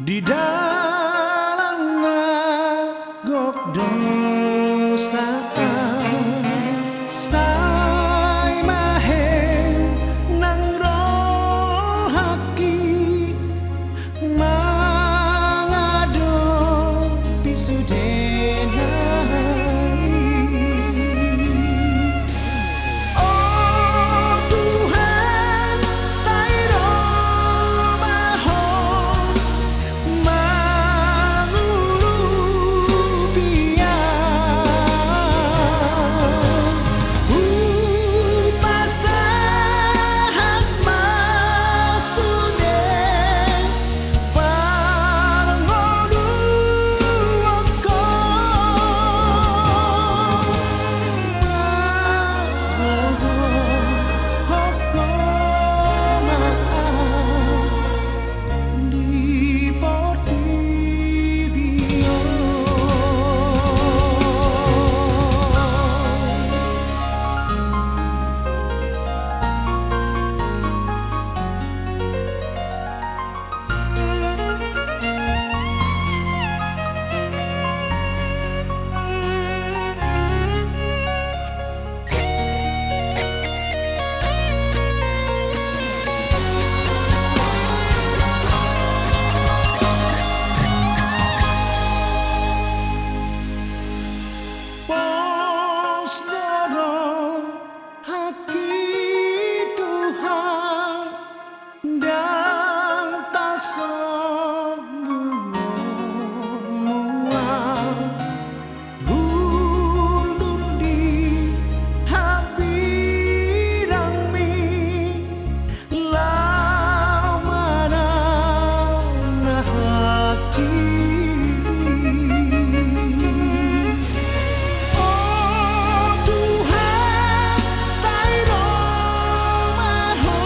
di dalam nagok dosa sai mahe nang roh haki mangado pisudenai. Oh Tuhan sai romaho mangulupia upasahan masude parngolu wako hoko maaf di portibio. Pos dorong hati Tuhan dan tak sombong mual undur di habirami lamana hati. Oh Tuhan sai romaho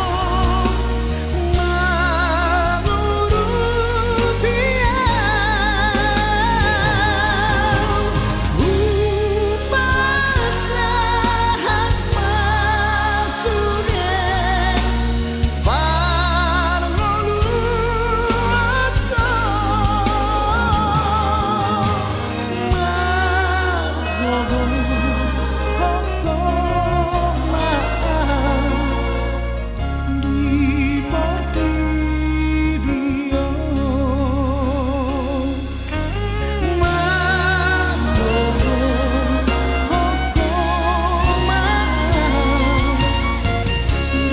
mangurupia upasahan masude parngolu wako hoko maaf di portibio. Hoko maaf di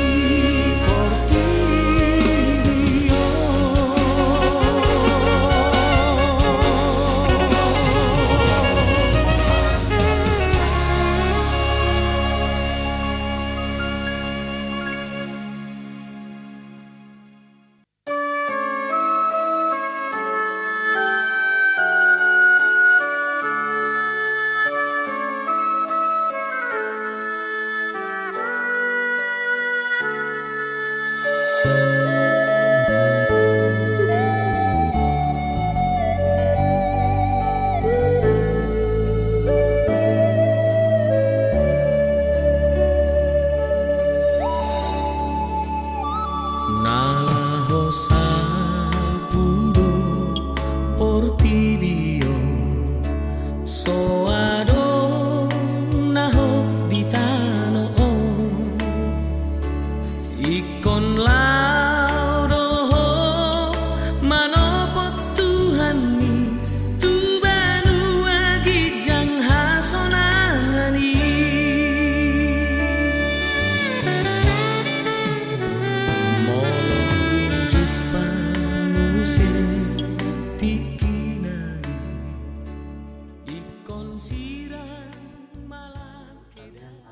portibio. Nalaho salpundo portibio soado naho ditano ikon laudoho manopo Tuhan ni tubanu agijang hasonangani.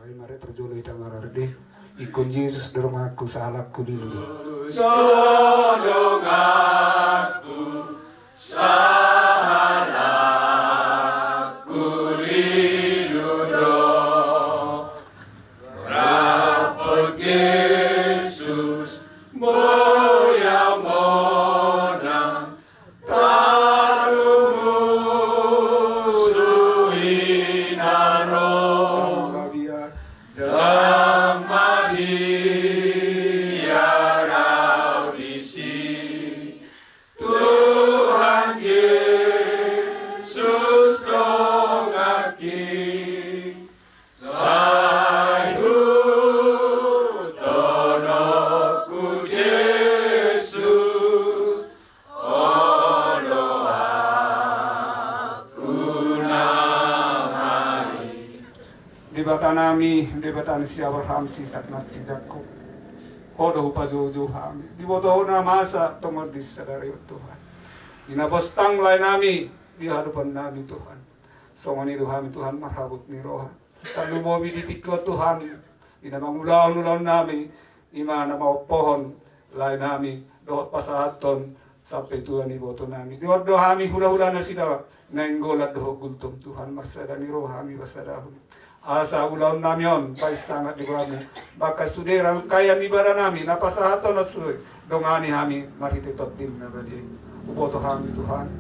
Ari mare terjolo ita mararde ikon Yesus dermaku salakku dulu. Damani ya raudi debatan si Abraham si Saknat si Jacob. Hodo pajojo hami. Di boto na masa tungod di sadari Tuhan. Inabostang lain nami di hadapan nami Tuhan. Songoni Tuhan Tuhan marhabut ni roha. Talumobi di tikot Tuhan. Ina mangulaon-ulaon nami. Ima na mau pohon lain nami. Dohot pasahaton sampai Tuhan ni boto nami. Dohot dohami hula-hula na sida. Nenggolat dohot gultum Tuhan marsada ni roha mi basadahun. Asa ulaon namion pay sangat di kami baka suderang kaya ni bara nami napasahaton at suy dongani hami marititot din na badi uboto hami Tuhan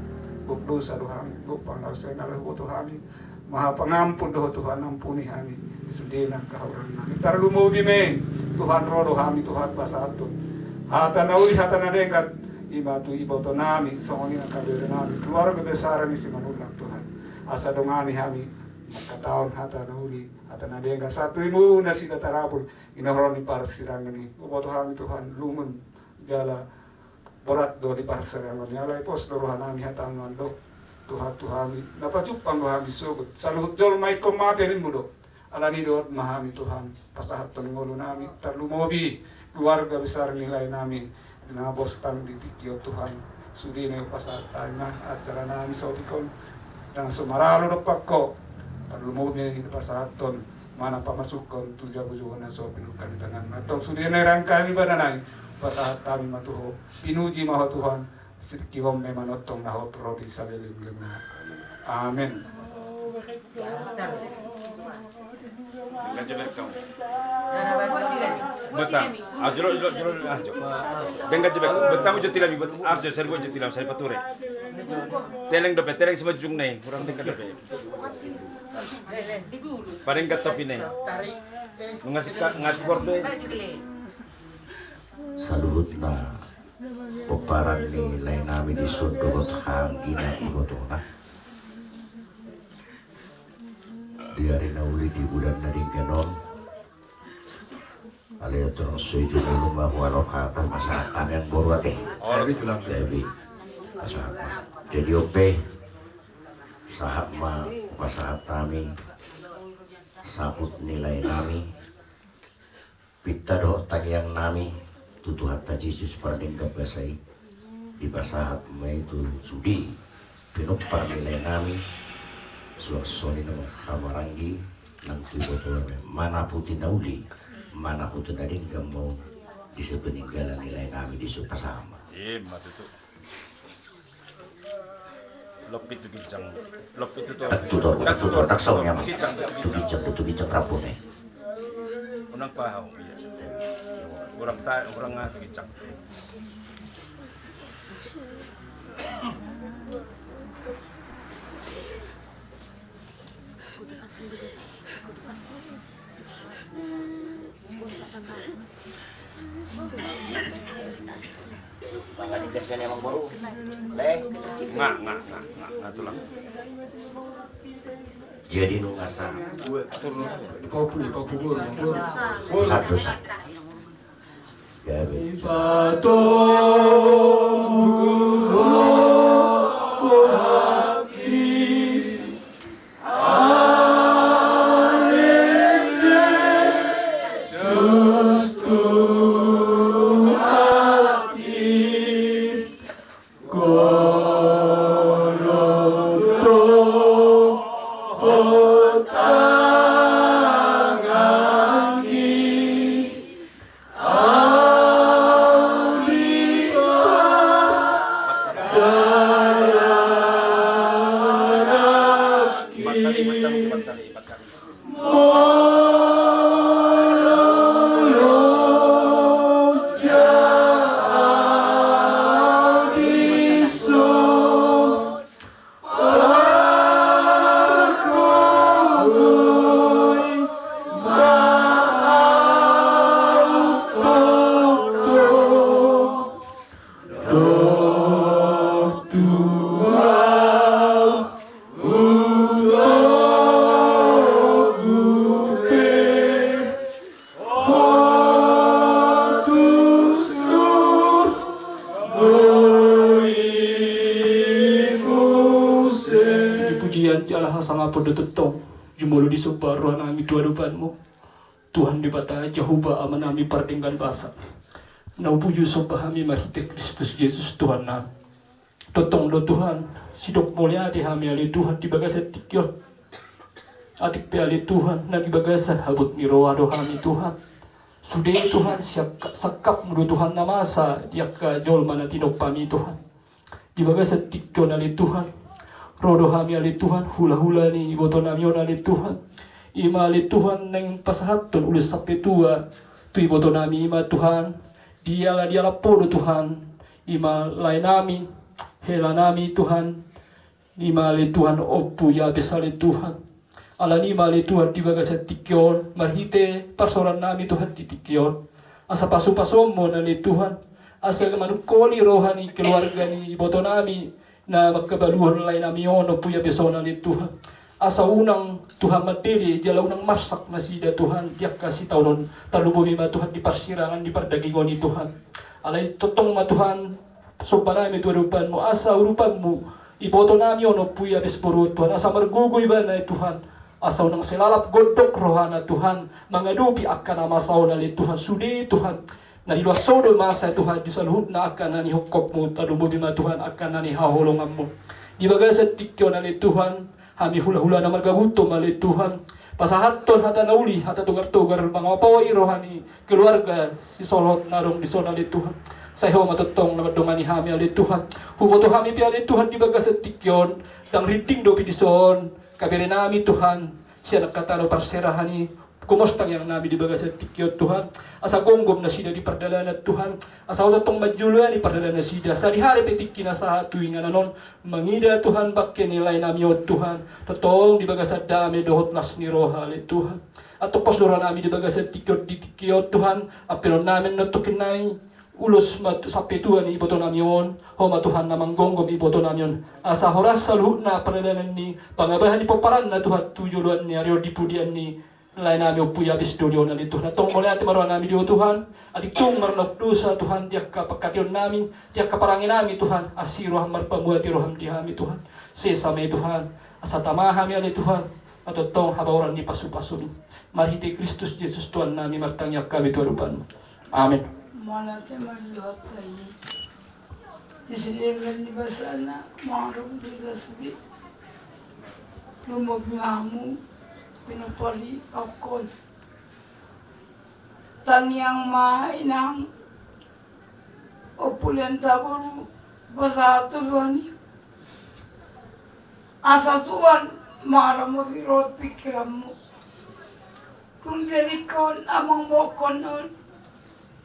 bukdosa do hami gupang ausay na uboto hami maha pangampun do Tuhan ampuni hami sudena kahawran nami tarlumubi me Tuhan rodo hami Tuhan pasahaton hata na uli hata na dengkat iba tu iboto nami songoni na kabere nami keluarga besar ni si manulang Tuhan asa dongani hami makataon hata na uli hata na denga satu imu na sida tarapul inahoron ni para sirangan ni uboto hami Tuhan lumun jala borat do di para sirangan ni alay pos doruhan nami hata do Tuhan napacupang do hami sugut saluhut jol may komate ni mudo ala ni doot mahami Tuhan pasahat to ngolo nami tarlumobi keluarga besar nilai nami dinabostan di tikyo Tuhan sudi na yung pasahat tayo na acara nami sa utikon dan sumaralo do pakko lumubnya di pasahaton mana pamasukon tuja bujuan so pinukan di tangan atau sudah nerangkan ibadah nai pasahat kami matuho pinuji maha Tuhan sikiwam memanotong nahot rodi sabelim lemah amin. Betang, ajro Dengan jebek, betang ujo tilam ibet, arjo sergo ujo tilam saya pature. Teleng dope, teleng semajung nih, kurang tingkat dope. Paling kat topi nih. Ngasih korde. Saluhut na peparan nilai nami di sundot hanggina ibotona. Diari na uli di bulan na rin ganon. Alaya turang suyo na lumah walok atas masakan yang borwat eh. Jadi masakan. Jadi ope sahab ma pasahat kami sabut nilai nami pita do tagyang nami tutuhat ta Jesus parding kabasay di pasahat may itu sudi pinupar nilai nami suasoni ng kamaranggi ng tubo mana puti na uli mana puti na rin mo di sa peninggalan nilai nami di supasama Matuto lopit tu kijang lopit tu tutor taksaw niya tugijang rapon eh unang pahaw orang nga kijang Pangaligas yan emang baru leng nga tulang jadi nung asa satu gabi Pujian ti Allah sama podo tetong Jumolo di subaruan nami Tuhan depanmu. Tuhan di bata Jehovah amanami pardenggan basa. Naupuju sobahami mahite Kristus Yesus Tuhan na. Totong do Tuhan, sidok mulia ati hami ali Tuhan di bagasan tikyot. Atik pe ali Tuhan na di bagasan habut ni roa do hami Tuhan. Sudah Tuhan siap sakap mudu Tuhan namasa diak jol mana tinok pami Tuhan. Di bagasan tikyot ali Tuhan. Rodo hami ali Tuhan hula-hula ni iboto nami ali Tuhan. Ima ali Tuhan neng pasahaton ulis sampai tua. Tu iboto nami ima Tuhan. Dialah podo Tuhan. Ima lain nami. Hela nami Tuhan. Ima ali Tuhan opu ya besali Tuhan. Ala nima ali Tuhan di bagasan tikyon. Marhite persoalan nami Tuhan di tikyon. Asa pasu-pasommo ali Tuhan. Asa manukoli rohani keluarga ni iboto nami. Na magkabaluhan lain nami ono puya besona ali Tuhan. Asa unang Tuhan matili, jala unang masak masida Tuhan, tiyak kasih taunon, talubumi ma Tuhan di persirangan, di perdagingon ni Tuhan. Alay totong ma Tuhan, sopanami Tuhan mo, asa urupanmu, iboto nami ono puya besburu Tuhan, asa margugoy ba na Tuhan, asa unang selalap godok rohana Tuhan, mangadupi akan nama sauna li Tuhan, sudi Tuhan, naliluas sodo masa Tuhan, disaluhut na akan nani hukopmu, talubumi ma Tuhan, akan nani hahulunganmu. Di bagasan tikyo na li Tuhan, kami hula-hula na margagutom ali Tuhan. Pasahaton hata nauli, hata tugar-tugar mga mapawai rohani keluarga si solot narong di sona ali Tuhan. Sayo matutong na madungani hami ali Tuhan. Hufoto hami pi ali Tuhan di bagasat tikyon. Dang rinting do pi di son. Kabiri nami Tuhan. Siya nagkatalo parserahani. Kumustang yang nabi di bagasat tikyon Tuhan. Asa gonggom na sida di pardalanan Tuhan. Asa utotong majuluan di pardalanan sida. Sa di hari petik sa tuwing nanon. Mangida Tuhan bakke nilay nami o Tuhan. Totong di bagasat dami dohot las ni roha li Tuhan. At topos dora nami di bagasat tikyon di tikyon Tuhan. Apinon namin natukin nai. Ulos sapi Tuhan iboto nami on. Homa Tuhan namang gonggom iboto nami on. Asa horas saluhut na pardalanan ni. Pangabahan ni paparan na Tuhan tujuluan ni Aryo dipudian ni. Lain nami upuya bisdolyo na Tuhan. Natong muli ati maruan nami diyo Tuhan. At itong marunok dosa Tuhan. Diyak kapagkation namin. Diyak kaparangin nami Tuhan. Asiro hamar pamuati roham di hami Tuhan. Sesame Tuhan. Asa tamahami ali Tuhan. At itong habauran ni pasu-pasu. Marhiti Kristus Jesus Tuhan nami martangyak kami tuarupan. Amen. Malate marihat kayo. Disilingan ni basana. Marong dila subi. Lumagnamu. Pinupali akon tangyang mainang opulenta buru basato luani asa tuan maramo hirot pikiranmu kung jerikon amang mokonon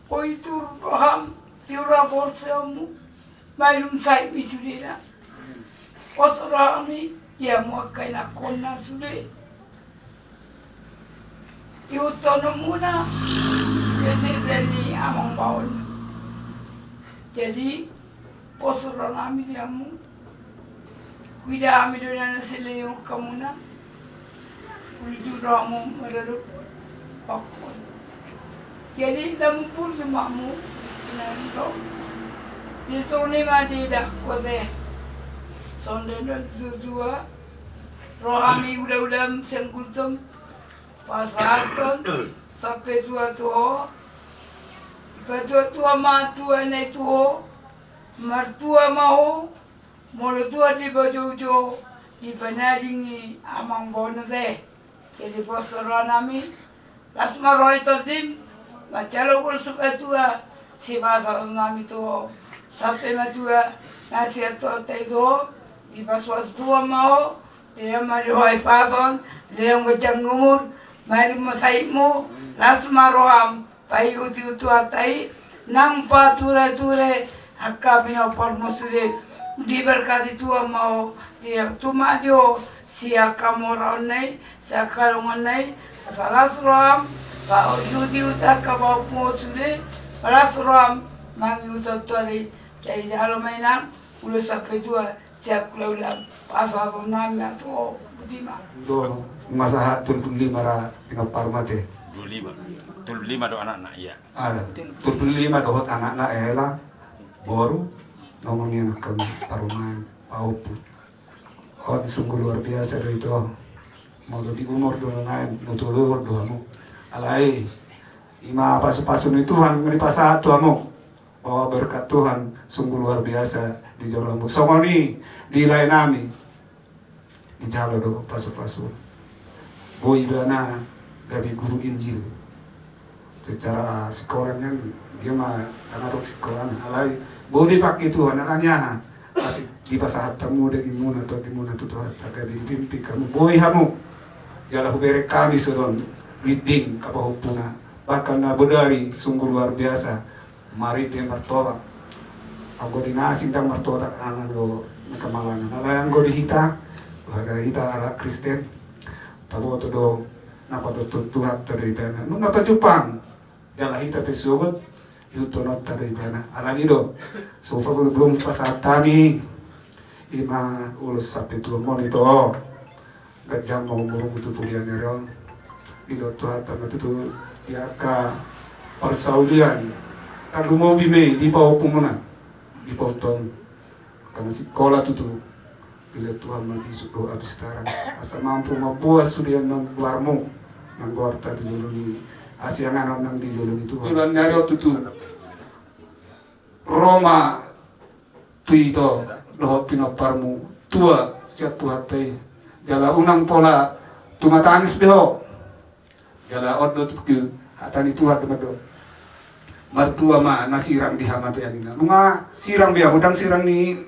oi turham tiura borsamu malum sai biturina osorami ya muakai na konna sule iutono muna kasi ni amang baon. Jadi posuran kami diamu, kuida kami doon na sila yung kamuna, kultura mo mararap ako. Jadi dampur lima mo kinanto. Isoni madida ko de, sonde na dua, rohami udah sengkultum. Pasahaton sampai tua-tua, tua matua na tua, martua mau, mula tua di bajujo, di panadingi amang bono deh. Jadi posoran nami, las maroy todim, macalo kul sampai tua, si bahasa nami tua, sampai matua nasi tua tedo, di paswas tua mau, dia marihoy pason, dia ngejang ngumur. Mari masaimu las maroham pai uti atai nang pature akka bino pormosure diberkati tua mau dia tuma dio sia kamora onai sia kalongan nai salas roham pa uti utaka ba posure salas roham mangi utotore kai jalo mainang ulo sape tua sia klaulam pasal nami atau budima Do masahat 25 ra pinaparmate. 25 do anak-anak iya. 25 dohot anak-anak ela boru ngomongin kami paruman paupu. Oh, sungguh luar biasa itu. mau di umur dulu naik nutulur doamu alai ima pasu-pasu ni Tuhan ngelipasahat Tuhanmu bahwa berkat Tuhan sungguh luar biasa di jalanmu songoni di lain nami di jalan do pasu-pasu boy bana gabi guru Injil secara sekolahnya dia mah karena do sekolah alai boleh dipakai Tuhan anaknya masih di pasahat tamu dari muna atau di muna tu Tuhan tak gabi pimpi kamu boy hamu jalan hubere kami suron reading kapahupuna bahkan na bodari sungguh luar biasa mari dia martolak aku dinasing dan martolak anak do nakamalangan alayang go dihita baga hita ala Kristen tabo to do napa do tuhat dari bana nung apa Jepang jala hita pesugot yutonot dari bana ala nido so pa belum pasat tami ima ulus sapi tu monito gajang mau burung itu pulian nerong ilo tuhat tamat itu ya ka persaudian kalau mau bime di bawah pumunan di bawah ton karena sekolah itu bila Tuhan mengisi doa sekarang asa mampu membuat sudah nang keluarmu nang keluar tadi dulu ni asyang anak nang di dulu itu bulan nyari itu Roma tuito doa pinoparmu tua siap puhatai jala unang pola tumatanis beho jala odo tuh hatani Tuhan temado martua ma nasirang di hamate anina lunga sirang biya hudang sirang ni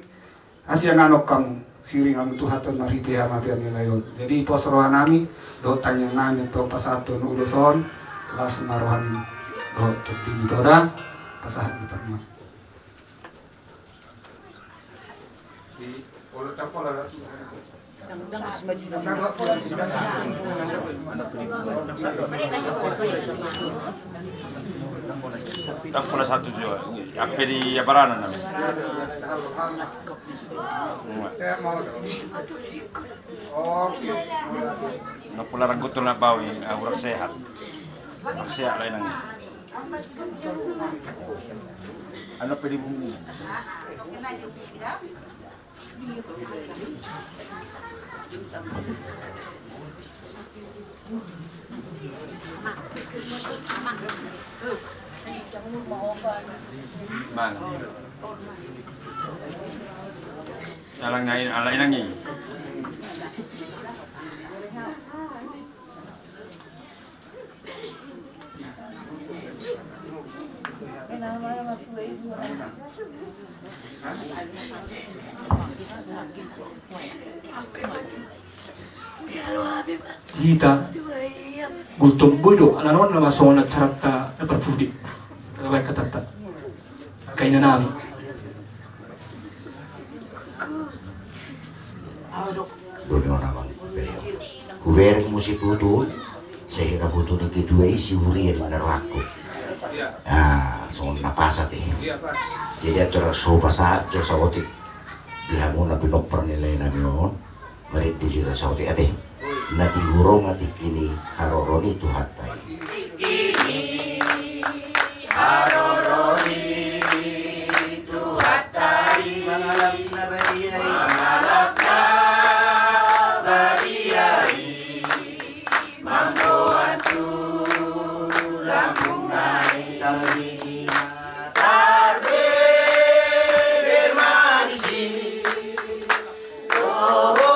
asyang anok kamu siring ang tuhatan mariti hamate anila yon jadi posrohan nami do tanya nami to pasaton uluson las marohan do teping toda pasahan pertama di polo tapola Tak pula satu juga. Apa di Aparana namanya? Nak pula rangkutul nak bau yang aurak sehat. Sehat lain nang. Ano pwede bumi? Mana? Alang ngain, alay nangi. Kita gutom bodo ananon na masong na charata na perfudi kawai katata kaya na namin Dono naman kuwering mo si Puto sa hira Puto ni kedua isi huri yang nerako so napasat jadi atur so pasahat so sawotik dihamon na pinopper nilay namin yun marit di sila sawotik ate nati burong ati kini haroroni tuhatay haroroni tuhatay mangalap na bariyay manggoan tulang bunay talbini tarbe bermanisi Suruh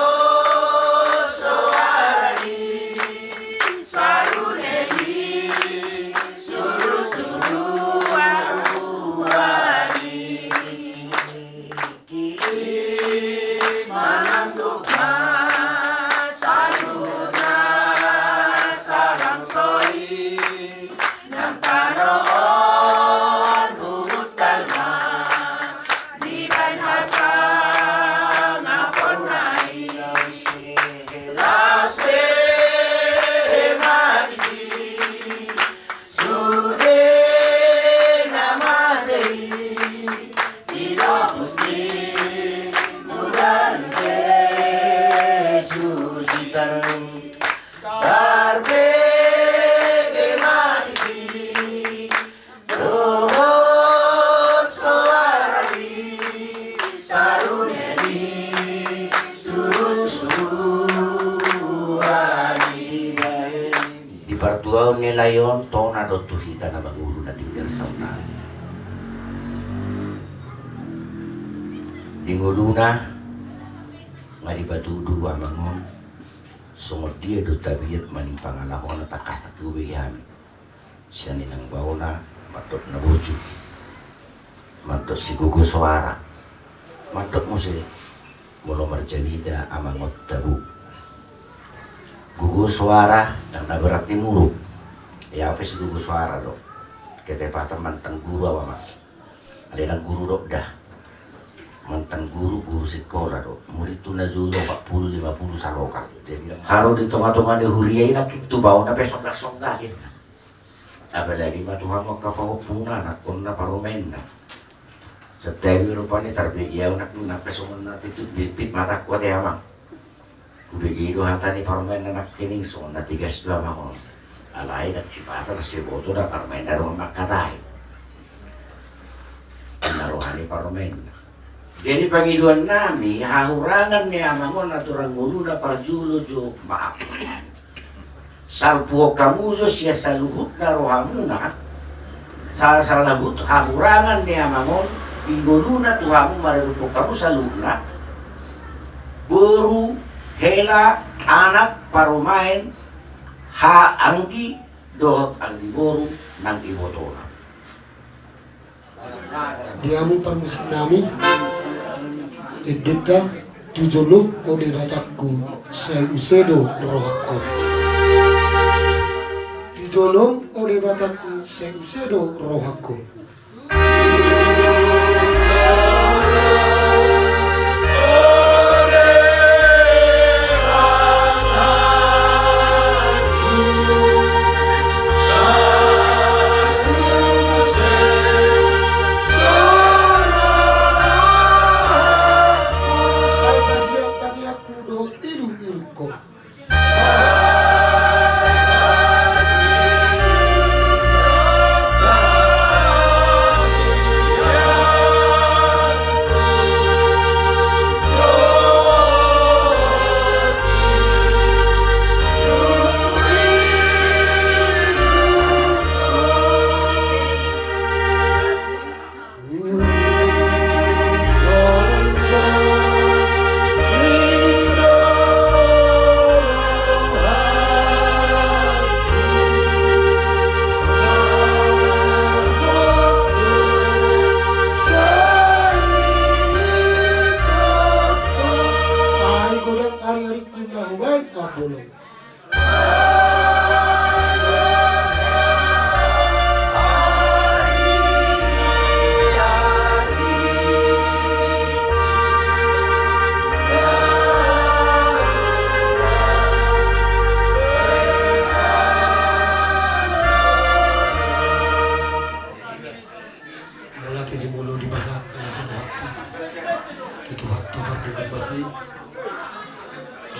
layon to na do tuhita na magulo na tinggal sa unan. Dinguluna nga di patudu amangon sumod dia do tabiat maning pangalako na takas na tuwihan. Siya ninang bauna matot na buju. Matot si gugu suara. Matot mo si mulo marjanida amangot tabu. Gugu suara dan naberat timuruk. Ya apa si gugu suara do? Ketepatan mantan guru apa mas? Ada nang guru dok dah. Mantan guru sekolah do. Murid tu na julo 40-50 sa lokal. Jadi haro di tengah-tengah di huriay na kitu bawa na besok-besok gitu. Apalagi matuhan mo kapahupuna na kung na paromen na. Sa tewi rupanya terbigiyaw na pesungan na titut bipit mata kuat ya mang. Kubigido hata ni paromen na nakining so na tigas dua mangon. Alay na sipatan si boto na paromen na rumah makatay. Naruhani paromen na. Jadi pagiduan nami hahurangan ni amangon aturang mulu na parjulo jo maaf. Salpuo kamu jo siya saluhut na rohamuna. Salahut hahurangan ni amangon ingulu na tuhamu marirupo kamu saluna. Buru hela anak parumain ha anggi dohot ang diboru ng ibotona. Diamu permusik nami Edeka tujolo ode rajakku saya usedo rohakku. Tujolom ode bataku saya usedo rohakku.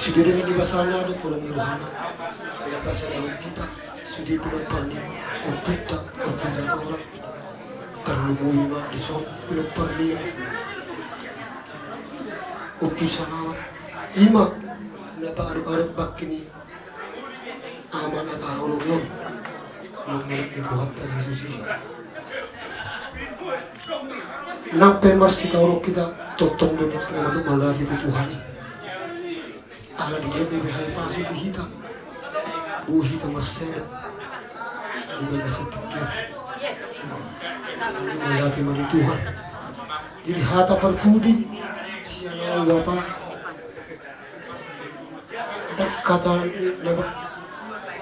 Sudah dengan dibasana ada kolom rohana. Kenapa selalu kita sudah penumpangnya untuk tak untuk jatuh orang terlumui di son penumpangnya untuk sangat ima kenapa ada bakini aman atau holong mengenai itu hatta Yesus. Nampai masih kalau kita totong dunia kita malah itu Tuhan. Ala di dia bebehai pasuk di hitam, bu hitam masena, bukan setikir, melihat magi Tuhan. Jadi hata perpudi, siapa bapa, dan kata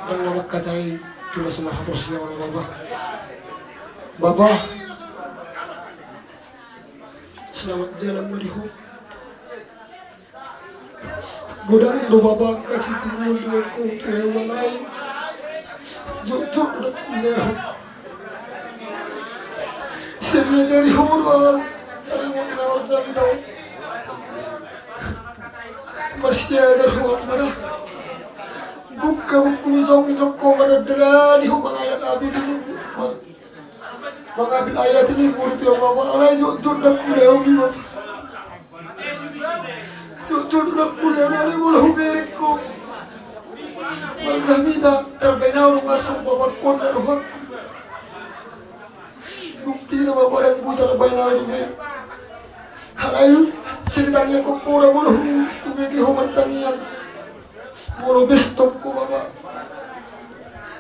nama katai tulis semua hapus siapa bapa, bapa, selamat jalan melihu. Godang do baba kasih timun dua kutu yang lain, jujur dah kuliah. Sedia cari huruan, cari mau kenal cari tahu. Masih ajar huruan mana? Buka buku ni jong kau mana derani huruan ayat abi ini. Mengambil ayat ini murid yang bapa alai jujur dah kuliah ni bapa. Jujur dah kuliah ni boleh berikut. Margamita terbenau nung asong babakon na ruhak. Bukti na mabarang buta na benau ni me. Halayu siritanya ko pura mulu kumegi homartanian. Mulu bestok ko baba.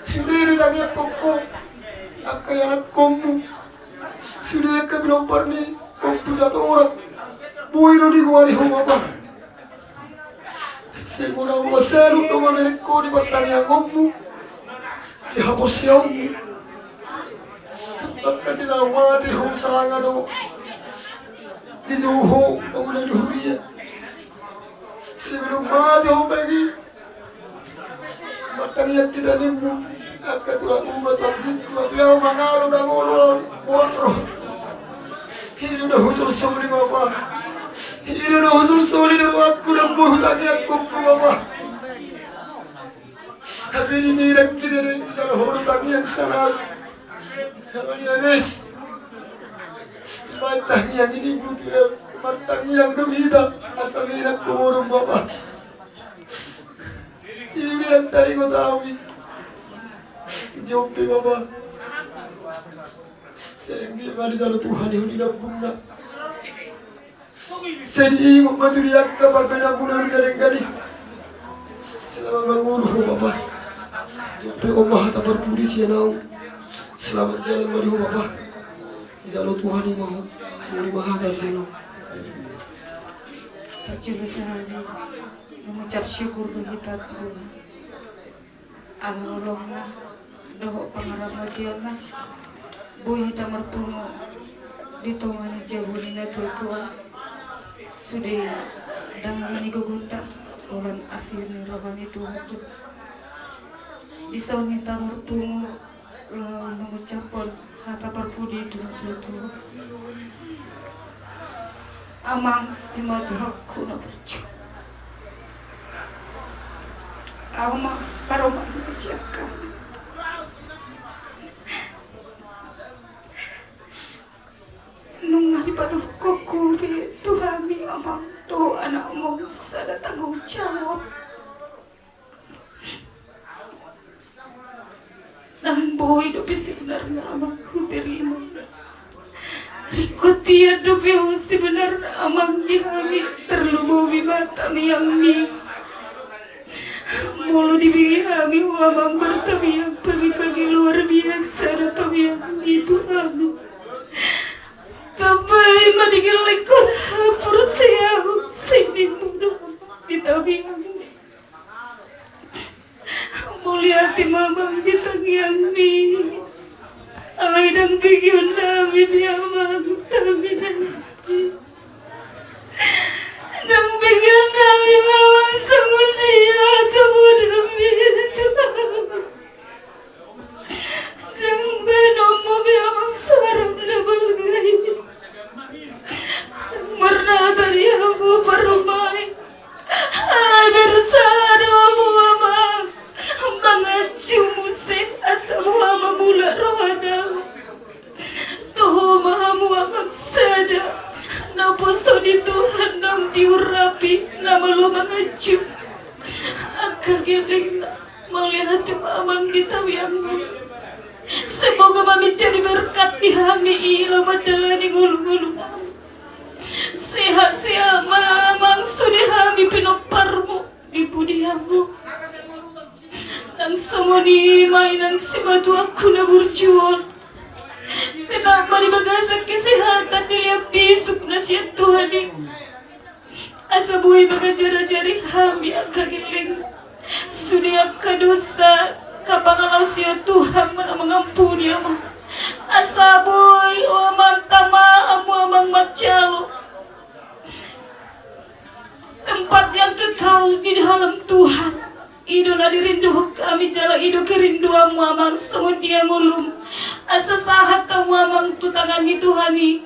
Sendiri tanya ko akayanak komu. Sendiri ka bilompar ni kung satu orang. Buino di kuari ho baba. Segura maseru no mamereko di pertanian komu. Dihapus yaum. Bahkan di nawati ho sanga do. Di juho ulah dihuriya. Sebelum mati ho bagi. Pertanian kita nimbu. Akan tulang umat wanggiku. Atu yau mangalu dan ngolong. Murak roh. Hidup dah husul suri bapa. Hidup dah husul suri dan wakku dan buh tanian kuku bapa. Tapi ini mirak kita ni. Jangan huru tanian sana. Kami habis. Batang yang ini butuh batang yang duhida asal minak kumurung bapa. Ini lang tadi ko tahu ni. Jopi bapa. Sayang gimana jalan Tuhan yang dilambung nak. Sedi masuriak kapal pena bulan dari kali. Selamat bangun bapa. Jopi omah tak berpulis ya nau. Selamat jalan bagi bapa. Jalan Tuhan yang mahu. Suri maha kasih. Bercoba sehari mengucap syukur bagi Tuhan. Alhamdulillah, doa pengarap majianlah. Buih tak mertemu di tongan jauh ni Tuhan. Sudah dengan ini gugunta ulan asir ni rabani Tuhan. Di sana tak mertemu mengucapkan kata berpuji Tuhan. Amang sima Tuhanku na berjuang. Amang paroma siaka. Nung nalipatuh koko Tuhan mi amang to anak mong sada tanggung jawab. Nang boy do sebenarnya amang ku terima. Ikuti hidup yang sebenarnya amang dihami terlubuhi mata yang mi. Mulu dibigi kami amang bertami yang pagi-pagi luar biasa atau yang itu kami. Tapi madigilikun hapur siang sini mudah ditami yang mi. Mulia hati mamang ditami yang mi. Alay dang bigyan namin yamang tabi namin. Dang bigyan namin mamang sa muliya tabo namin. Dang benom mo biyamang sarap na balgay. Marnatari ako parumay. Alay bersana mo amang. Mga jumusin asa mo amang mula rohana. Tuh mahamu amang sada. Naposo di Tuhan nang diurapi nama lo mengaju. Akagiling melihat amang ditawiyangmu. Semoga mami jadi berkat di hami ilo madalani ngulu-ngulu. Sehat-sehat mamang sudah hami pinoparmu di budiamu. Dan semua ni mainan sematu aku na berjuang. Tetap mari bagasak kesehatan dilihat bisuk nasihat Tuhan ini. Asa buhay bagajara-jari hami akagiling. Sudah ka dosa kapangalaw siya Tuhan mana mengampuni amang. Asa buhay o amang tama amu amang macalo. Tempat yang kekal di dalam Tuhan. Ido na dirindu kami jala ido kerindu amu amang semua dia ngulum. Asa sahat kamu amang tutangan ni Tuhani.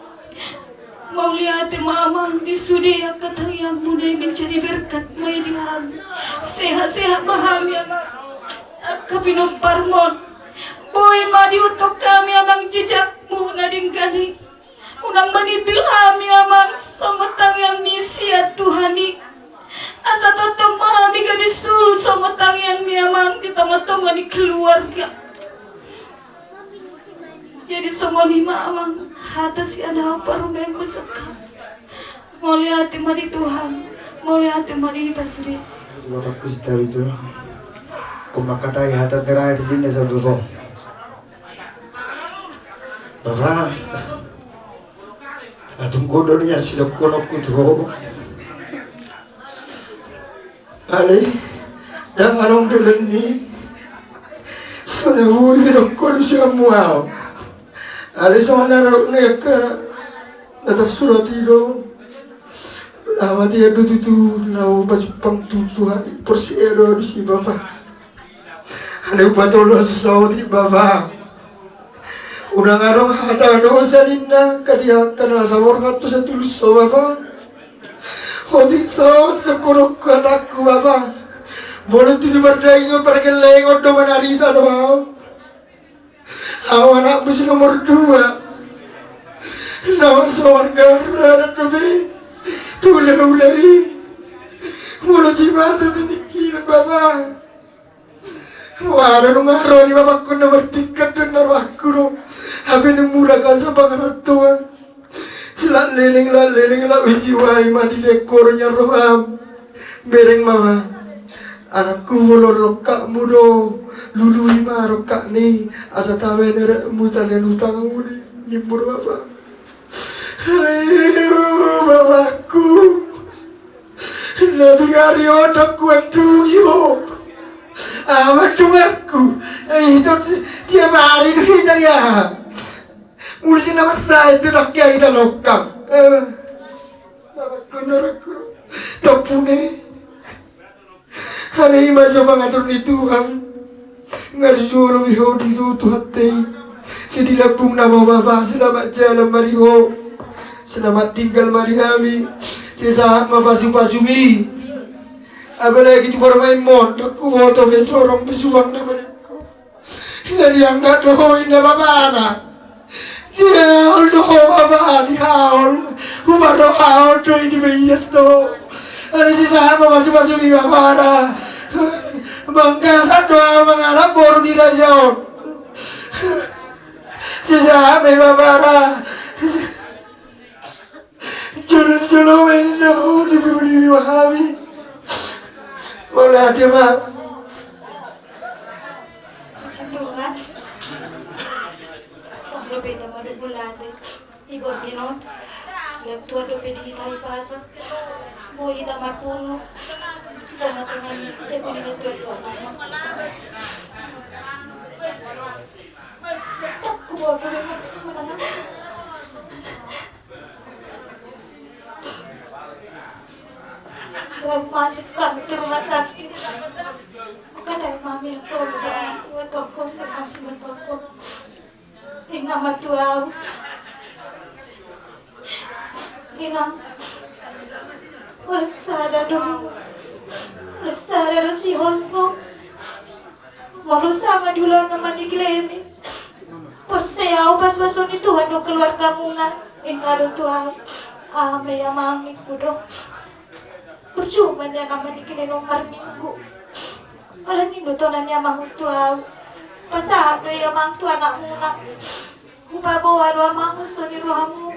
Mau lihat mamang di sudia kata yang muda mencari berkat mai di ham. Sehat-sehat maham ya mak. Kapino parmon. Boy madi utok kami amang jejakmu nading kali. Unang mani bilhami amang sama tang yang misi ya Tuhani. Asa totong mahami gadis sulu sama tang yang mi amang di keluarga. Jadi semua lima amang atas ada apa rumah besaka. Mau lihat mari Tuhan, mau lihat mari kita sendiri. Bapak Kustar itu kumakatai hata terakhir bina sa duso. Bapak atong kodor niya sila kolok ko to. Ali, dan anong dalan ni sunahuwi binokol siya muaw. Ali sa manarok na ka natarsurat ito. Amati ado tutu lau pang tutu hari persiero di si bapa. Ane patolo susah di bapa. Unang arong hata dosa ninna kadiak kana samor katu sa tulus so bapa. Hodi so kurok anakku bapa. Boleh tu berdaya ngo pergeleng odo manarita doa. Anak besi nomor 2. Nama seorang anak dobe. Ulay mula si bata binikiran baba. Wala nung araw ni baba ko na martikat doon na wakuro. Habi nung mula ka sa pangaratuan. Laliling la ujiway madilekor niya roham. Bereng mama. Anakku volorok kak mudo. Lului marok kak ni. Asa tawe nere mutalian utang muli. Nimbur baba. Aduh, bapakku. Nabigari otakku aduh. Aduh aku. Itu tiap hari itu dia. Mesti nama saya itu nak kiai dah lokam. Bapakku naraku. Topune. Hari ini masuk pengatur ni Tuhan. Ngarjul wiho di Tuhan teh. Sedilapung nama bapak selamat jalan mariho. Selamat tinggal mari kami. Sesaat mapasu-pasumi. Apalagi di bermain mod. Aku foto besorong besuang nama aku. Dari angkat dohoin nama anak. Dia doho apa dihaul. Umar dohaul doh ini bias doh. Ada sesaat mapasu-pasumi bapak. Bangga doa mengalap baru dirajau. Sesaat bapak. Jalan-jalan main dah diberi wahami. Boleh dia mah. Tuhan, kalau beda madu bulan ibu dinon, lihat tua dope di hari pasok, mau ida marpuno, tengah-tengah cekul ini tua. Aku bawa boleh masuk mana? Masuk kami ke rumah sakit. Kata mami tolong semua toko, semua toko. Ini nama Tuhan. Ini oleh sadar dong, oleh sadar si honko. Malu sama dulu nama diklaim. Perseau pas-pasun itu Tuhan keluar kamu nak. Ini ada Tuhan. Ame ya mami kudo. Percuma niya naman ikininumar minggu. Wala ninutonan niya mga tuwa. Pasado niya mga tuwa na muna. Upabawa doa mga gusto ni Ruhamu.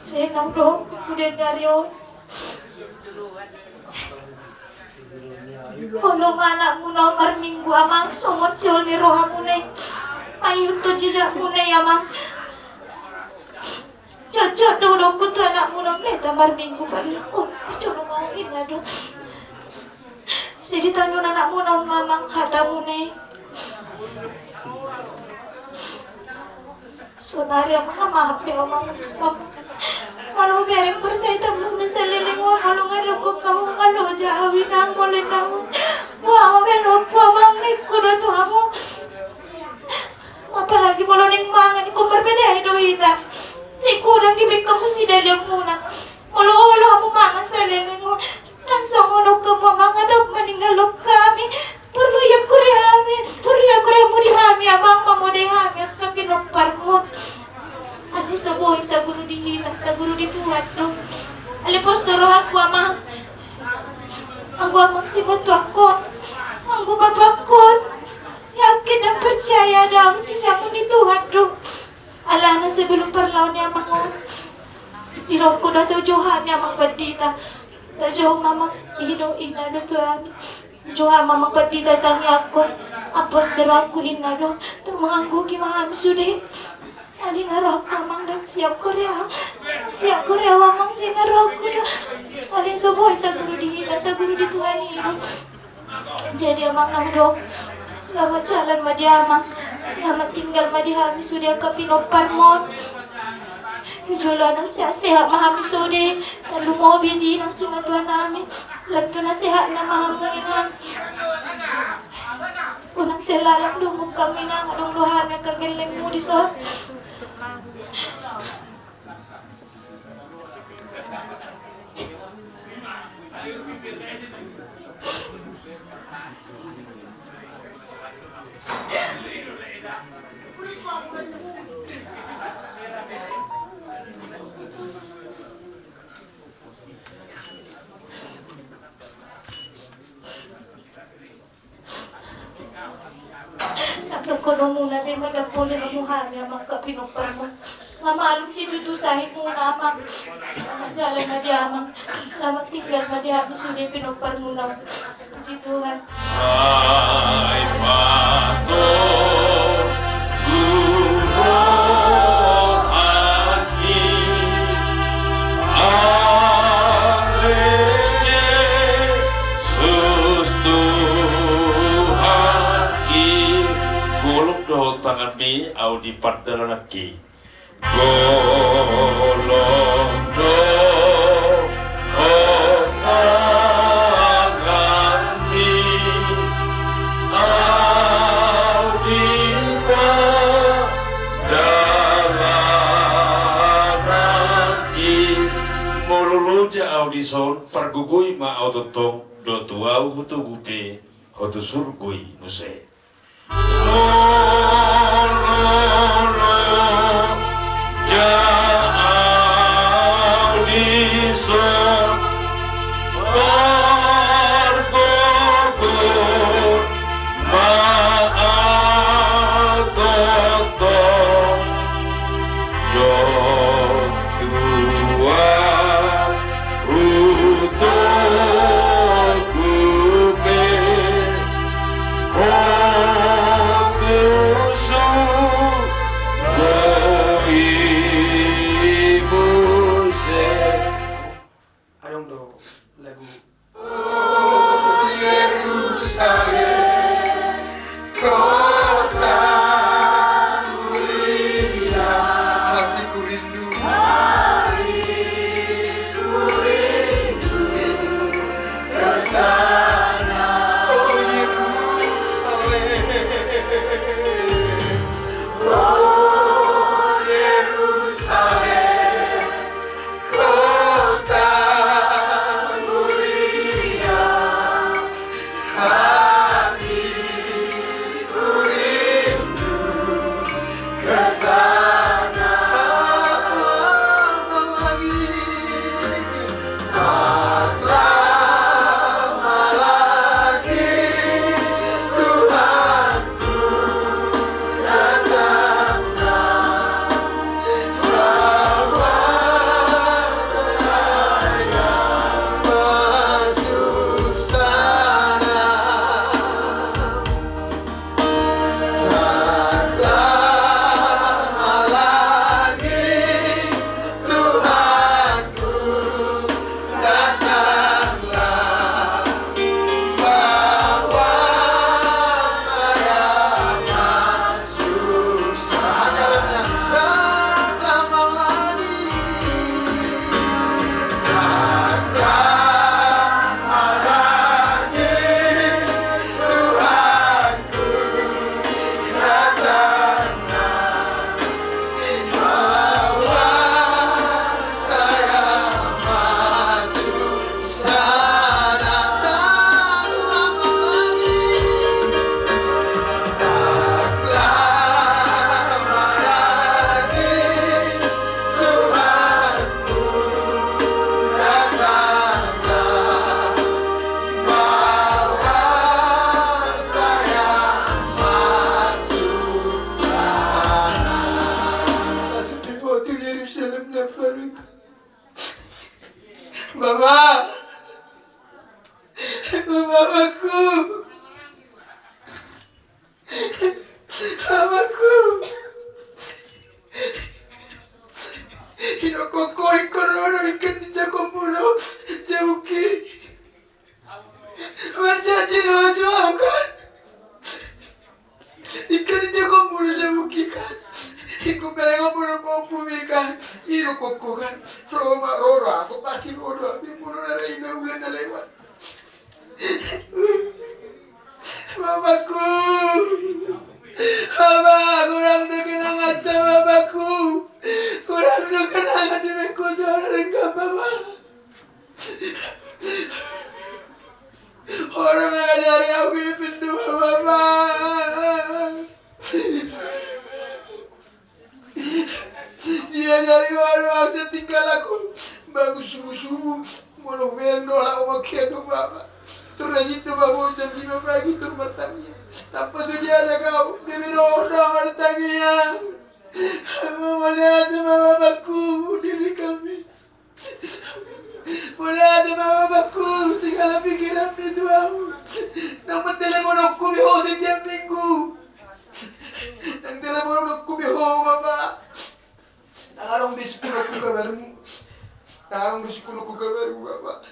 Siya nang doon, kudin niya riyon. Kalau anak muna umar minggu amang sumot siya ni Ruhamu na. Ayun to jijak muna yamang. Cocok dulu ku tu anak muna meta mar minggu balik. Oh, coba mau ini aduh. Jadi tanya anak muna mamang hada mune. Sonari ang mga mahapi ang mga usap. Malu bereng bersai tabung na seliling mo malungan loko kamu ngalo jawi nang mole nang. Wah, beno po mangit ko do to amo. Apalagi boloning mangan ko berbeda do ita. Si kurang dibik kamu si dalam muna. Olo-olo mo mangan seliling mo. Nang songono ka mamang adap meninggal kami. Perlu ya kuri mo dihami abang mo dihami at kapinopar mo. Adi sa buhay sa guru dihilang sa guru dituhat no. Alipos doro ako amang. Ang amang simot ako. anggo babakon. Yakin dan percaya dong disamun ni Tuhan do. Alana sebelum perlawan ni amang di roko dah seujohan ni amang pedita. Tak jauh mamang hidup ina do Tuhan. Johan mamang pedita tangi aku. Apos beraku ina do. Termanganggu ki maham sudah. Ali ngaroh mamang dah siap Korea mamang si ngaroh aku dah. Ali soboy sa guru di Tuhan ini. Jadi amang nang do. Selamat jalan madi amang. Selamat tinggal madi hami sudah ke Pinopar mon. Tujulan ang sehat mahami sudah. Lalu mau bidi nang singa Tuhan namin. Lalu na sehat na mahamuingan. Unang selalang dumog kami na adong luhan na kagaling mo di sos. Nagkono muna din magapuli ng muhami ang mga Pinopar mo. Nga maalong si dudusahin mo namang. Selamat jalan na diamang. Selamat tinggal na diamang sudah Pinopar mo na. Puji Tuhan. Ay pato guru hati aleye sustuhaki golong do tangan mi au di paddalanaki golong do audison pergugui ma autotong do tuau hutu gupe hotu surgui muse ja audison pergugur ma autotong do Bapa. Bapakku. Bapakku. Hinokoko ikorono ikan di Jakomulo Jauki. Berjanji dengan Tuhan kan. Ikan di Jakomulo Jauki kan. Iku berengok mau bumi kan. Hinokoko kan. Roma rora aku pasti rora. Bimuno na reina ulan na lewat. Bapakku. Bapa, kurang kenangan sama bapakku. Kurang kenangan diriku soal dengan Bapa. Orang yang ngajari aku ini pintu Bapa. Dia jadi orang yang tinggal aku. Bagus subuh-subuh. Mau berdoa sama kiadu Bapa. Terus itu Bapa jam 5 pagi turun matangnya. Tanpa sedia aja kau. Dia berdoa matangnya. Melihat sama Bapakku diri kami. Melihat sama Bapakku segala pikiran itu aku. Nama telepon aku biho setiap minggu. Nang telepon aku biho Bapak. Narong biskul aku kabarmu. Narong biskul aku kabarmu Bapak.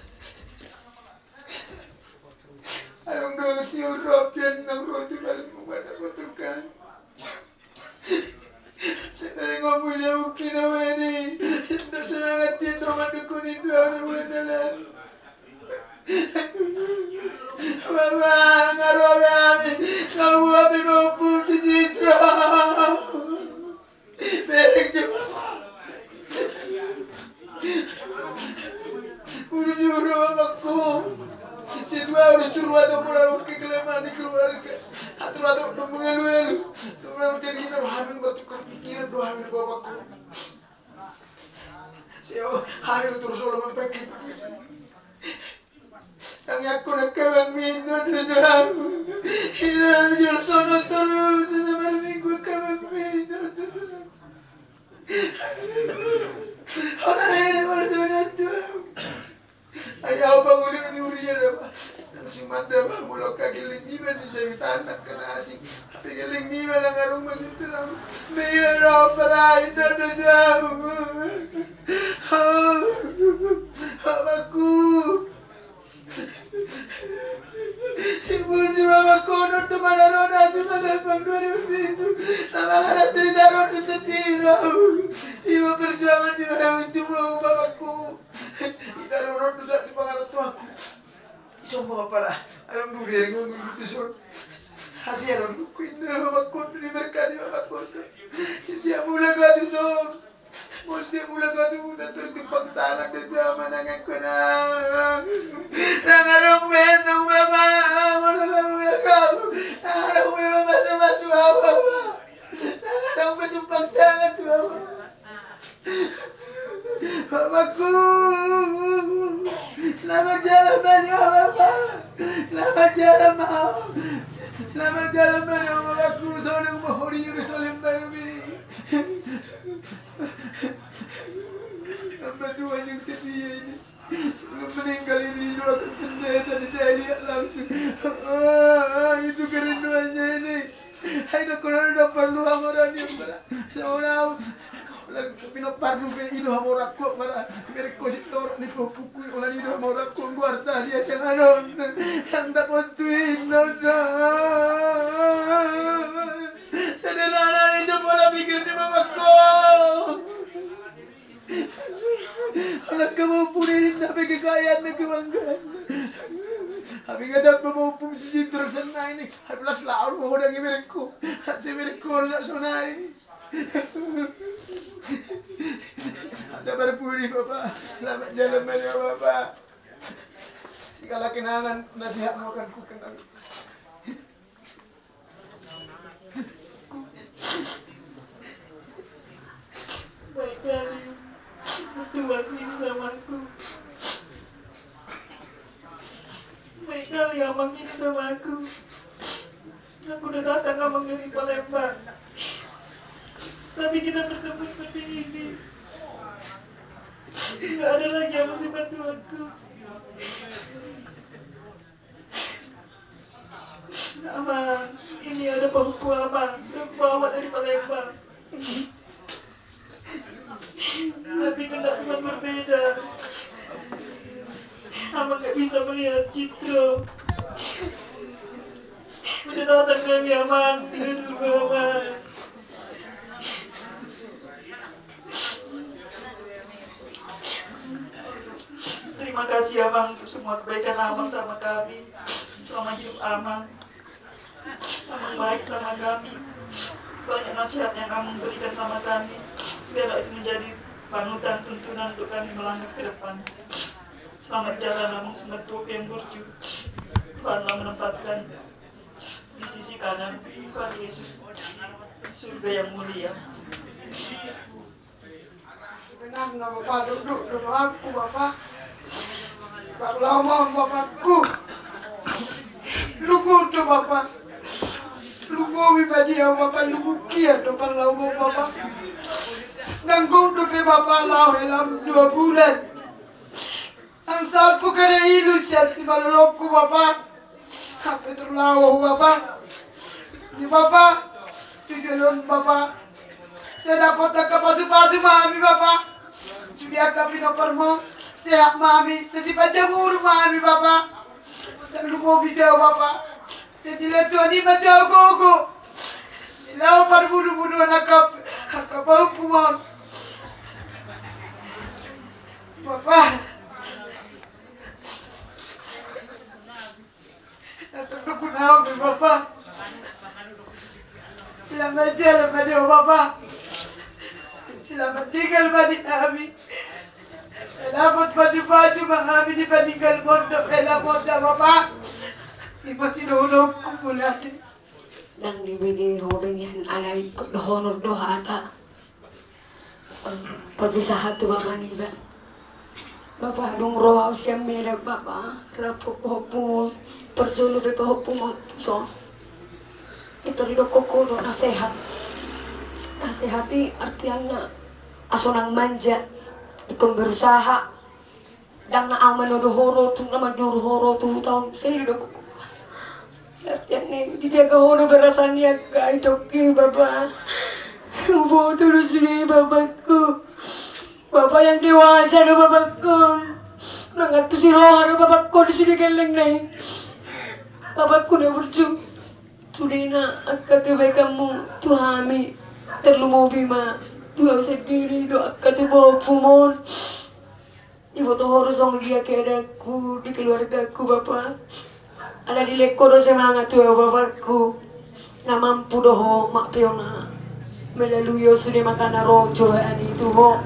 Arong dosil ropian nang roti balik membuat aku tukang. Sekarang kamu jauh kina ini. Untuk semangatin nomor dukun itu ada mulai jalan. Bapak, ngaruh kami. Kalau buat ibu citra. Berek je Bapak. Udah nyuruh Bapakku. Si dua udah suruh atau mulai ke kelemahan di keluarga. Atau mengeluh-eluh. Sebenarnya jadi kita hamil bertukar pikiran doa hamil Bapakku. Siapa hamil terus Allah mempakai pikiran. Yang aku nak kawin minum dengan hilang jual sono terus selama minggu kawin minum. Orang ini malah jangan tuh. Ayaw bangunin ni Uriah apa? Nang si Mada ba mula kagiling ni ba ni Jawi tanak kana asing. Pigiling ni ba nang arong magintiraw. May araw para ito na daw. Bapakku. Ibu ni Bapakku no tumalaro natin malapang 2020. Namakalat cerita ron sa tira. Ibu perjuangan di mana itu mau Bapakku. Kita dorong tu saat di pangalat tu aku. Semua para orang dulu yang ngomong itu hasil orang kuin Bapakku diberkati Bapakku. Setiap bulan kau tu setiap bulan kau tu datur timpang tangan di zaman yang kena. Nangarong menong Bapa, mana kau? Nangarong memang masuk apa? Nangarong bertumpang tangan tu apa? Bapakku, selamat jalan banyak Bapak. Selamat jalan mau. Selamat jalan banyak Bapakku. Seorang mahori Yerusalem baru ini. Hamba Tuhan yang setia ini. Sebelum meninggal ini doakan pendeta dan saya lihat langsung. Itu kerinduannya ini. Ada korang ada perlu amaran yang berat. Seorang pinaparlo ke ilo hamorakko para mereko sitor ni pupukui ulan ilo hamorakko guarda dia yang anon yang dapat tuin noda sederhana itu pola pikir di mamaku anak kamu punin tapi kekayaan dan kebanggaan tapi nggak dapat mau fungsi terus sana ini 11 lawan mau udah mereko si mereko harus sana ini ada berpuri Bapak, selamat jalan banyak Bapak. Segala kenangan nasihatmu akan ku kenang. Baik kali Tuhan ini sama aku. Baik kali Amang ini sama aku. Aku udah datang Amang dari Palembang. Tapi kita bertemu seperti ini. Tidak ada lagi yang masih bantu aku. Mama, bawa dari Palembang. Tapi keadaan berbeda. Mama gak bisa melihat Citro. Udah datang kami, Amang, tidur dulu, Mama. Terima kasih Amang untuk semua kebaikan Amang sama kami. Selama hidup Amang. Amang baik sama kami. Banyak nasihat yang Amang berikan sama kami. Biar itu menjadi panutan tuntunan untuk kami melangkah ke depan. Selamat jalan Amang Sumatera yang burju. Tuhanlah menempatkan di sisi kanan Tuhan Yesus surga yang mulia. Benar na Bapak, duduk dulu aku Bapak. Bapak lama Bapakku. Lugu tu Bapak. Lugu pribadi ya Bapak, lugu kia tu kan lama Bapak. Nanggung tu pe Bapak lau dalam 2 bulan. Ang sapu kada ilus ya si malolokku Bapak. Apa terlalu Bapak. Di Bapak, di dalam Bapak. Saya dapat kapasu-pasu mami Bapak. Sudah kapino permo. Sehat mami. Sesipat jamur mami Bapak. Tak lupa video Bapak. Saya diletuan ni macam gogo. Lau berburu-buru nakap. Kapau pumon. Bapak. Tak lupa nabi Bapak. Selamat jalan pada Bapak. Selamat tinggal pada kami. Selamat baju-baju kami dibandingkan mondok dalam mondok Bapak. Ibu tinulog ko mula. Nang dibigay horin yan, alay ko honor doha ata. Perpisahan tu Bapak ni ba. Bapak dong roh siya merek Bapak. Rapok hopung, perjulu pe hopung so. Ito rin ko kuno nasehat. Nasehati artiannya asonang manja. Ikon berusaha. Dan na aman horo tu naman horo tu tahun saya dah kuku. Artiannya dijaga horo berasannya kay toki Bapak. Ubo tulus ni Bapakku. Bapak yang dewasa na Bapakku. Nangat tu si roha na Bapakku di sini keleng na. Bapakku na berjung. Sudah na akak kebaikanmu Tuhami terlumobi ma Tuhan sendiri doa kata bawa pumon. Ibu tu harus song dia keadaku di keluargaku Bapak. Ala dilekor semangat tu Bapakku. Na mampu doho mak piona. Melalui sudah makan rojo ani tu ho.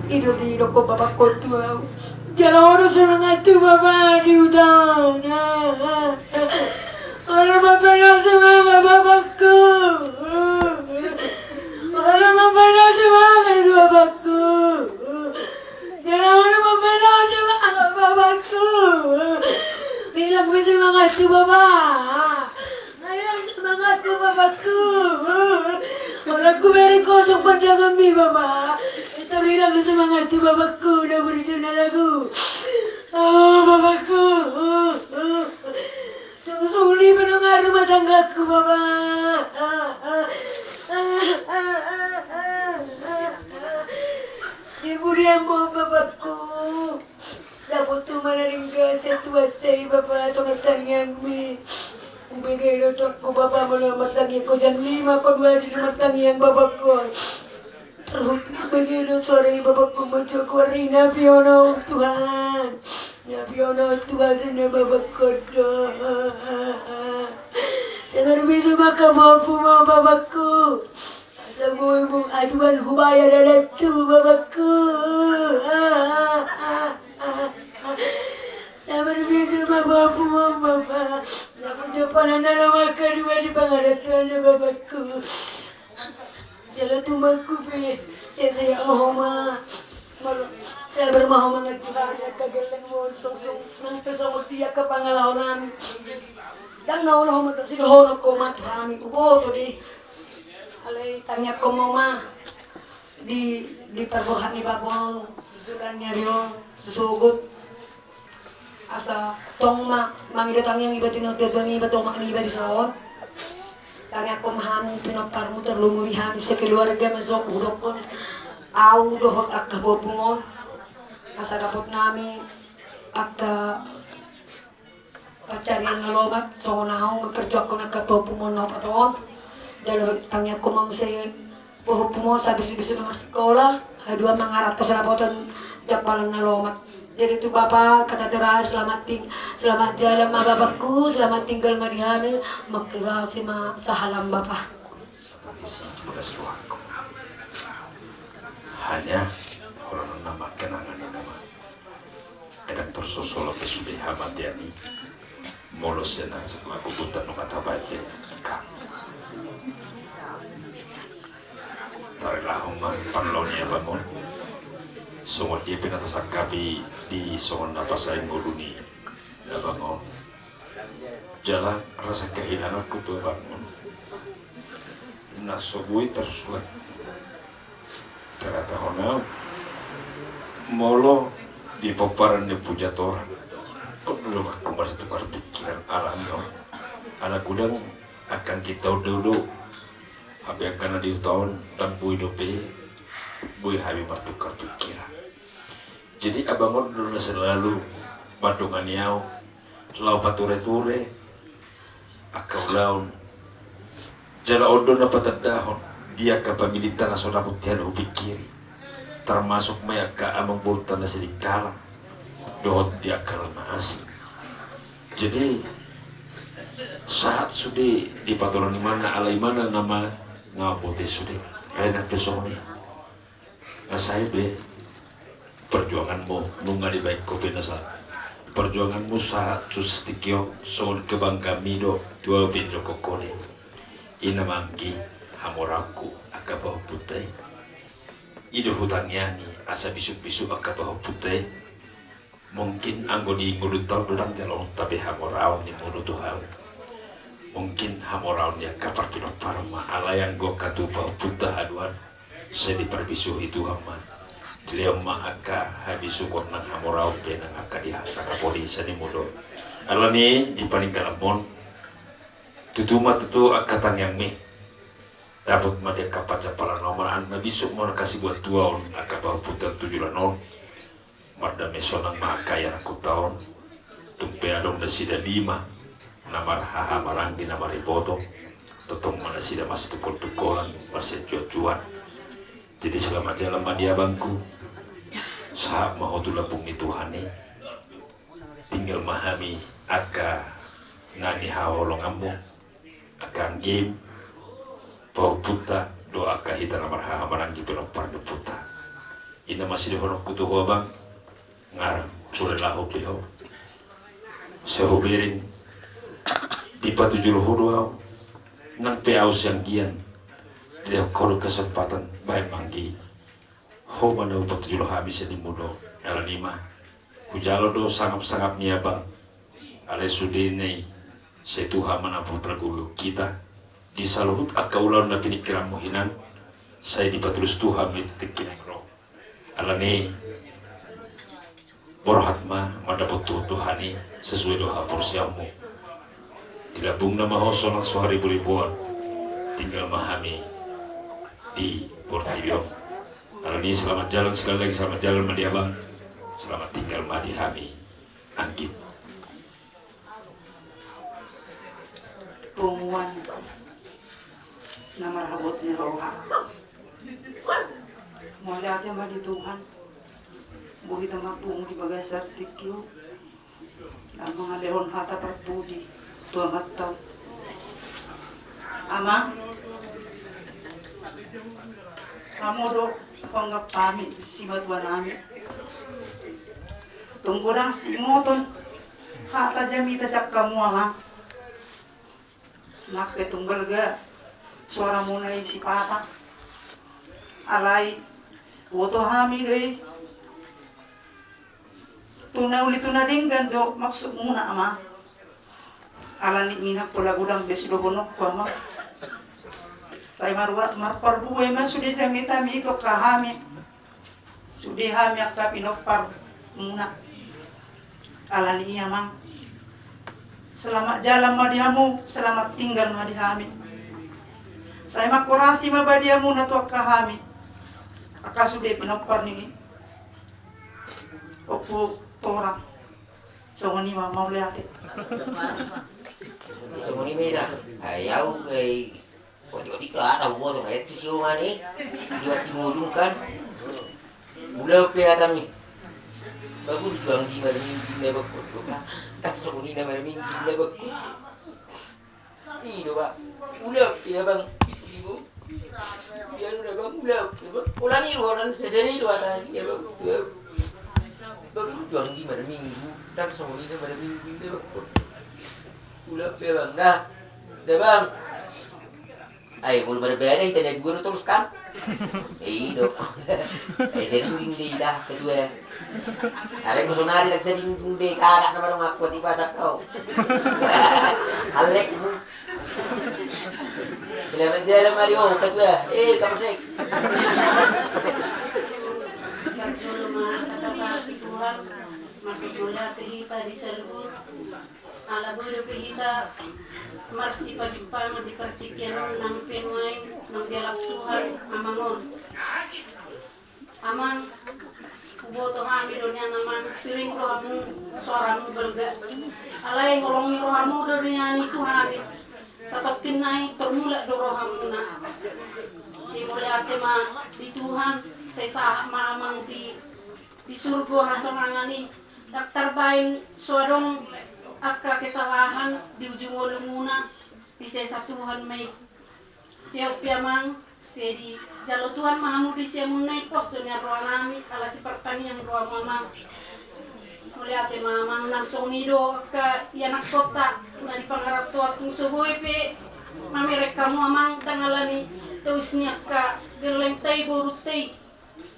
Ido di doko Bapakku tu. Jalan harus semangat tu Bapak di hutan. Orang Bapak nak semangat Bapakku. Orang Bapak nak semangat itu Bapakku. Jangan orang Bapak nak semangat Bapakku. Hilang semangat itu Bapak. Hilang semangat itu Bapakku. Orangku beri kosong pada kami Bapak. Itu hilang semangat itu Bapakku. Dah berjuna lagu. Oh Bapakku. Suli mendengar rumah tanggaku Bapak. Ibu dia mau Bapakku. Dapat tu mana ringga setua teh Bapak sangat tangiang mi. Ubegay dotokku Bapak melamar tangi ko jam 5 ko 2 jadi martangiang Bapakku. Terus ubegay do sore ni Bapakku muncul keluar ina piono Tuhan. Ya piono Tuhan sana Bapakku do. Saya berbisa maka mampu mau Bapakku. Semua ibu aduan hubaya dan tu Bapakku. Saya berbisa mampu mau Bapak. Saya mencoba dalam makan dua di pengaratuan Bapakku. Jalan tumaku pe. Saya mohon saya bermohon mengajukan kegiatan mo sungsung nang kesama dia ke pangalanan. Dan naulah mo kasi dohon ko matami ko to di. Alay tanya ko mama di perbuhan ni babong jurannya rio susugut asa tong ma mangido tangyang iba tinod ni iba tong makni iba di soon. Kami ako mahami pinaparmo terlumuri hami sa keluarga masok udok ko. Aw dohok ak kabobungon. Masarapot nami ak pacarian na lobat. So naong magperjok ko nagkabobungon na patawan. Dahil tangya ko mang sa buhok sa bisu-bisu ng sekolah. Dua mangarap keserapotan japalan na lomat. Jadi itu Bapak kata terakhir selamat jalan ma Bapakku, selamat tinggal ma di hamil, makira si ma sahalam Bapak. Hanya orang nama kenangan ini nama edang tersusul ke sudah hamadiani molosena setelah kubutan no kata baik kang tarilah humang panlaunya bangun semua dia pinatasangkapi di songon napas aing nguluni ya bangun jalan rasa kehilangan ku tuh bangun nasobui tersuat ternyata honau molo di paparan di pujator belum aku masih tukar pikiran alam no anak gudang akan kita dulu habis akan di tahun dan bui dope bui habis bertukar pikiran. Jadi abangon dulu selalu badungan yau lau pature-ture akau laun jala odon apa terdahon dia kapabilitas nasional putihan upikiri termasuk mayaka amang bultan nasi dikalang dohot dia karena asing. Jadi saat sudi di paturan mana alai mana nama ngapote sudi enak pesoni asaibe perjuanganmu nunga di baik kopi nasa perjuanganmu saat sustikyo son kebangga mido dua pinjo kokone ina manggi hamoraku akabah putih ido hutangyani asa bisuk-bisuk akabah putih mungkin anggo di ngudutau dudang jalong tapi hamoraun ni mudutuhau mungkin hamoraun ya kapar pinok parma ala yang gua katubah putih haduan saya diperbisu itu aman beliau maka habis syukur nang hamorau benang aka dihasa kapoli sani mudo ala ni di paling kalapon tutuma tutu akatan yang mi dapat madya kapaca pala nomaan na bisuk mo nakasih buat tuaon aka bahu putar 7 lanon marda mesonang makaya aku tahun tumpe adong na sida 5 namar haha maranggi namar iboto totong mana sida masih tukol-tukolan masih cuat-cuat. Jadi selamat jalan mandi abangku sahab mahotu lapung ituhani tinggal mahami aka nani haholong ambo akan game pau puta doa kahita namar haha maranggi pelok pardo puta ina masih dihonok kutuho bang ngarang kurelaho piho sehubirin tipa 7 hudu nang peaus yang gian dia kalau kesempatan baik manggi ho mana upat 7 habis di mudo ala 5 kujalo do sangat-sangat niabang ale sudene setuha mana putra guru kita di saluhut akaulan na pinikiran mo hinan saya dipatulus Tuhan mititik kinengro ala ni borhatma madapot Tuhani sesuai doa porsiamu dilabung nama hoso ng suhari bulibuan tinggal mahami di Portibio. Kalau ini selamat jalan sekali lagi, selamat jalan madi abang, selamat tinggal madi hami angkit Pumuan nama rabot ni roha mulai aja madi Tuhan buhi tamak pung di bagai sertikyo dan mengalihon hata perpudi tua matau ama kamu do panggap kami si batuan nami tunggu dang si moton hata jamita sak kamu ama nak tunggal ga suara munai si pata alai woto hami doi tuna uli tuna dinggan do maksud muna ama ala ni minak pula gudang besido bonok ko ama saya marwat marparbuwe ma sudah jamita mi to kahami sudah hami akta pinopar muna ala ni iya mang selamat jalan madihamu selamat tinggal madihami Saya makurasi mabadia muna to kami. Akasude penopar ni. Opo tora. So ni mama uliate. So ni mera. Ayaw kay odi ka tahu mo to kay siyo ngani. Dia timulung kan. Ulah pe atam ni. Bagus bang di mana minggu ni bakut buka. Tak so ni nama minggu ni bakut. Ini doa. Ulah pe bang ibu. Biar udah bang ulah. Ulah ni orang sejari doa tadi ya bang. Bagus bang di mana minggu. Tak so ni nama minggu ni bakut. Ulah pe bang dah. Dah bang. Ay, kung berbeda kita dari guru teruskan. Iyo. Sering ding dah kedua. Alek musonari lagi sering ding kagak nama dong aku tiba sak kau. Alek itu. Selamat jalan Mario kedua. Kamu sih. Magmula kita di salud. Ala buru kita marsi pagpama di partikian ng pinwain ng dialak Tuhan amangon. Amang kuboto kami donya naman siring rohamu suaramu belga. Alay ngolong rohamu donya ni Tuhan. Satokin nai termula do rohamu na. Di mulai tema di Tuhan saya ma amang di surga hasonangani. Daktar bain suadong akka kesalahan di ujung ulung muna di sesa Tuhan may tiap piamang sedi jalo Tuhan mahamu di sia munai pos dunia ruang nami ala si pertanian ruang mamang melihat mamang nangsong nido akka yanak kota na di pangarap tua tung subuhi pe mamirek kamu mamang tangalani tuisnya akka geleng tay borut tay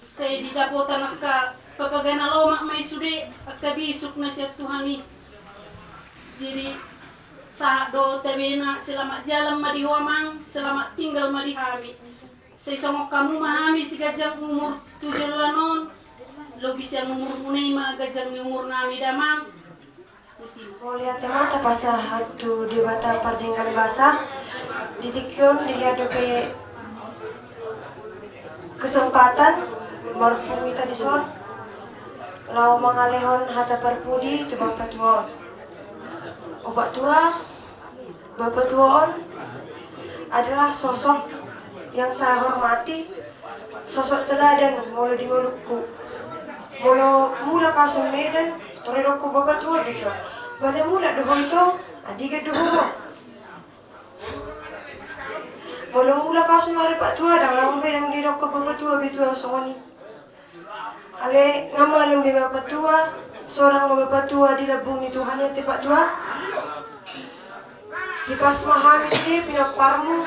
sedi dapotan akka papagana lomak may sude akka bisuk na siya Tuhani. Jadi saat do tabena selamat jalan madi wamang, selamat tinggal madi kami. Saya songok kamu mahami si gajang umur 7 lanon, lo bisa umur munai ma gajang umur nami damang. Mau lihat mata pasah hatu di bata pardingkan basah, ditikun dilihat ke kesempatan marpungita di son, lau mengalehon hata parpudi coba patuon. Obat tua, bapak tuaon adalah sosok yang saya hormati, sosok teladan mula di mulutku, mula kasih Medan, toredoku bapak tua juga. Pada mula doho itu, adiga doho. Mula kasih hari pak tua, dan orang Medan di doko bapak tua betul songoni. Ale ngamalem di bapak tua, seorang bapak tua di labung itu hanya tepat tua. Di pas mahamis ni pinaparmu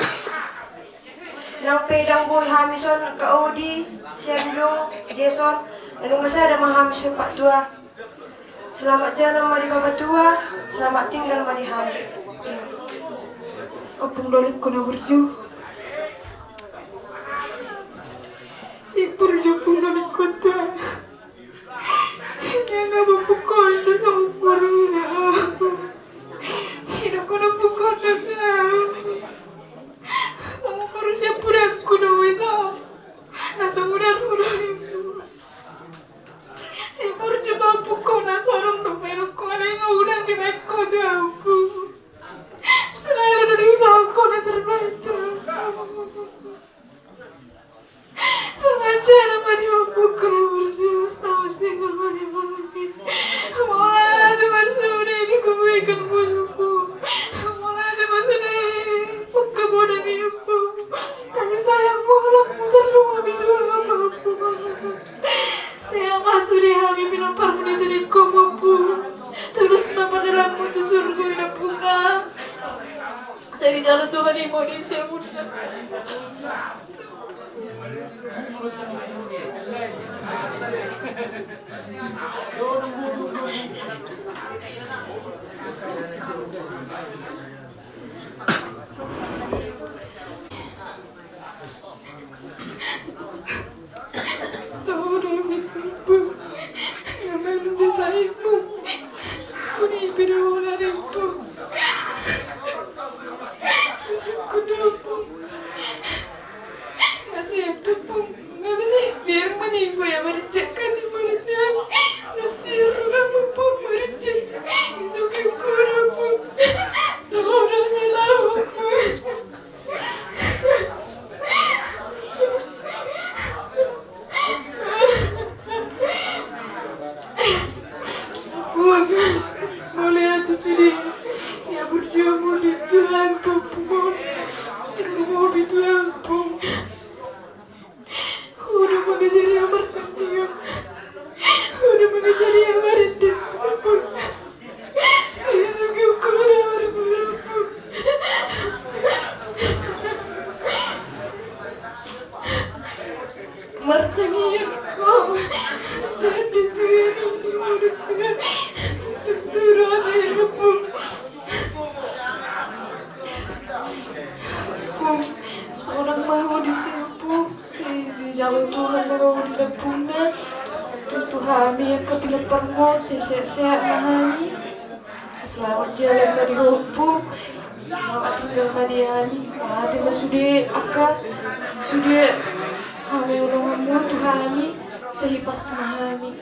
nang pedang boy hamison ke Odi, Siando, Jason, dan masa ada mahamis ke Pak Tua. Selamat jalan mari Bapak Tua, selamat tinggal mari Hamid. Opung dolik kuna berju. Si berju pun dolik kota. Yang nggak berpukul sama purina. Hidup ko na pukul na sama manusia pura ko na wala nasa muna si Purjo pukul na sarang numero ko na yung unang dinag ko daw sanay na usaha ko na trabaho sanay siya naman yung pukul na Purjo selamat tinggal mani-mani wala naman sunay ni kumikan mo yung kasih sayangmu harapmu terluka itu apa-apa. Saya masuk di hati pinampar dari komopu. Terus nampak dalammu tu surga dan bunga. Saya di jalan Tuhan Indonesia muda. Tahu dalam hidupku yang belum disayangmu, kuni biru dari itu. Kudapu, Tuhan, boleh atas dia. Ya berjuang di Tuhan, Pupumon. Terlalu Tuhan, Pum. Udah mengejar yang bertanding. Udah mengejar yang merendah, Pum. Itu kau udah berbuat, Pum. Bertanding kau. Dan di Tuhan ini menurutkan. Terus ya, Pum. Seorang mau disempung, si jalur Tuhan mau dilepungnya. Tuhan yang kepilah permo, sehat-sehat mahani. Selamat jalan dari hubung, selamat tinggal madiani. Mati masude akak, sude hawe orang Tuhani, sehipas mahani.